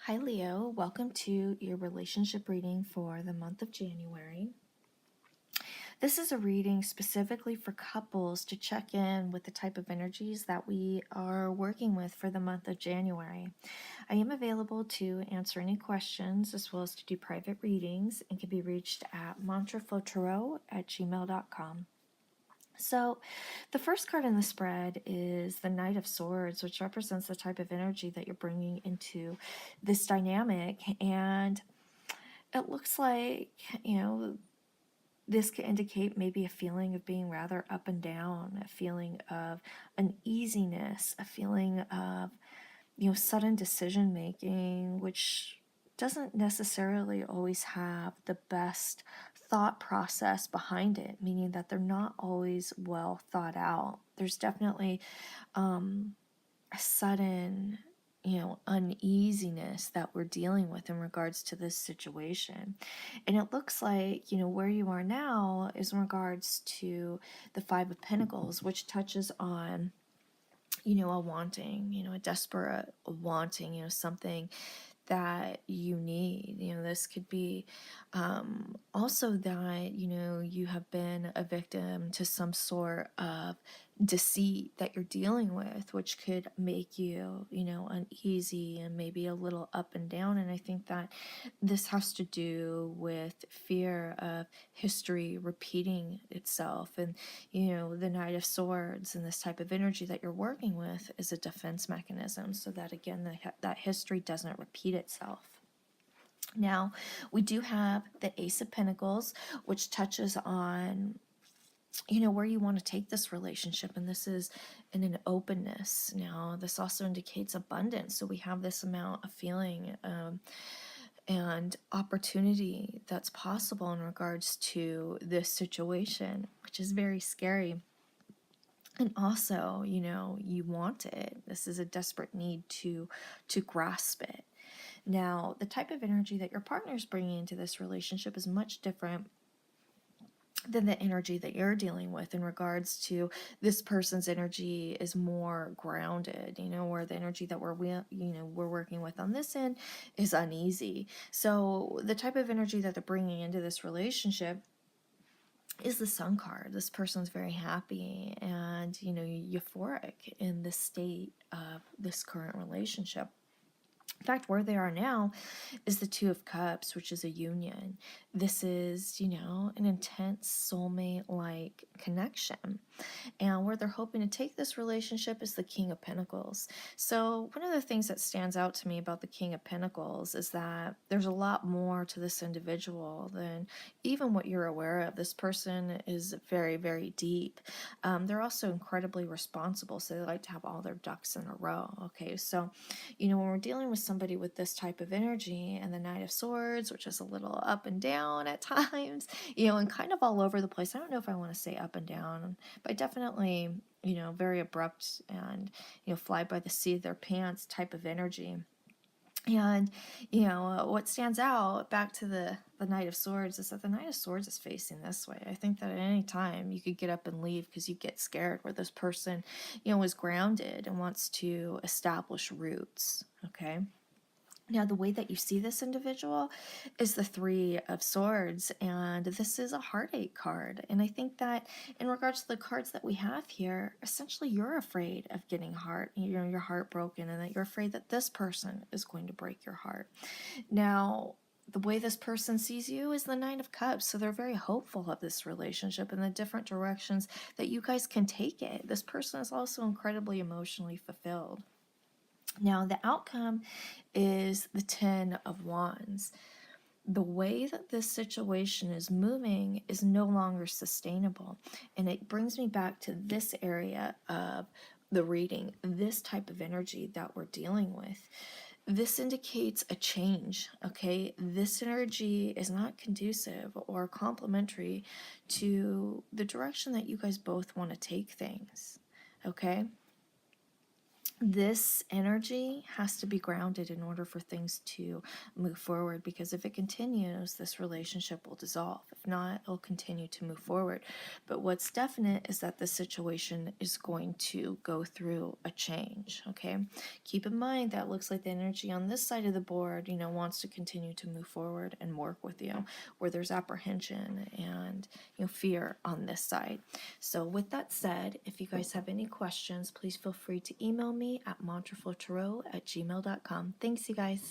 Hi, Leo. Welcome to your relationship reading for the month of January. This is a reading specifically for couples to check in with the type of energies that we are working with for the month of January. I am available to answer any questions as well as to do private readings and can be reached at mantraflotarot@gmail.com. So, the first card in the spread is the Knight of Swords, which represents the type of energy that you're bringing into this dynamic. And it looks like, this could indicate maybe a feeling of being rather up and down, a feeling of uneasiness, a feeling of, sudden decision making, which doesn't necessarily always have the best thought process behind it, meaning that they're not always well thought out. There's definitely a sudden uneasiness that we're dealing with in regards to this situation. And it looks like, where you are now is in regards to the Five of Pentacles, which touches on, a wanting, a desperate wanting, something that you need. This could be also that, you have been a victim to some sort of deceit that you're dealing with, which could make you, uneasy and maybe a little up and down. And I think that this has to do with fear of history repeating itself. And, the Knight of Swords and this type of energy that you're working with is a defense mechanism so that, again, that history doesn't repeat itself. Now, we do have the Ace of Pentacles, which touches on, where you want to take this relationship, and this is in an openness. Now, this also indicates abundance, so we have this amount of feeling and opportunity that's possible in regards to this situation, which is very scary. And also, you want it. This is a desperate need to grasp it. Now, the type of energy that your partner is bringing into this relationship is much different than the energy that you're dealing with. In regards to this person's energy is more grounded, where the energy that we're working with on this end is uneasy. So the type of energy that they're bringing into this relationship is the Sun card. This person's very happy and, euphoric in the state of this current relationship. In fact, where they are now is the Two of Cups, which is a union. This is, an intense soulmate-like connection. And where they're hoping to take this relationship is the King of Pentacles. So one of the things that stands out to me about the King of Pentacles is that there's a lot more to this individual than even what you're aware of. This person is very, very deep. They're also incredibly responsible, so they like to have all their ducks in a row. Okay, so, when we're dealing with somebody with this type of energy and the Knight of Swords, which is a little up and down at times, and kind of all over the place. I don't know if I want to say up and down, but definitely, very abrupt and, fly by the seat of their pants type of energy. And, what stands out back to the Knight of Swords is that the Knight of Swords is facing this way. I think that at any time you could get up and leave because you get scared, where this person, is grounded and wants to establish roots. Okay. Now, the way that you see this individual is the Three of Swords, and this is a heartache card. And I think that in regards to the cards that we have here, essentially you're afraid of getting your heart broken, and that you're afraid that this person is going to break your heart. Now, the way this person sees you is the Nine of Cups, so they're very hopeful of this relationship and the different directions that you guys can take it. This person is also incredibly emotionally fulfilled. Now, the outcome is the Ten of Wands. The way that this situation is moving is no longer sustainable. And it brings me back to this area of the reading, this type of energy that we're dealing with. This indicates a change, okay? This energy is not conducive or complementary to the direction that you guys both want to take things, okay? this energy has to be grounded in order for things to move forward, because if it continues, this relationship will dissolve. If not, it'll continue to move forward. But what's definite is that the situation is going to go through a change. Okay, keep in mind that looks like the energy on this side of the board, wants to continue to move forward and work with you, where there's apprehension and fear on this side. So with that said, if you guys have any questions, please feel free to email me at mantraflowtarot@gmail.com. Thanks, you guys.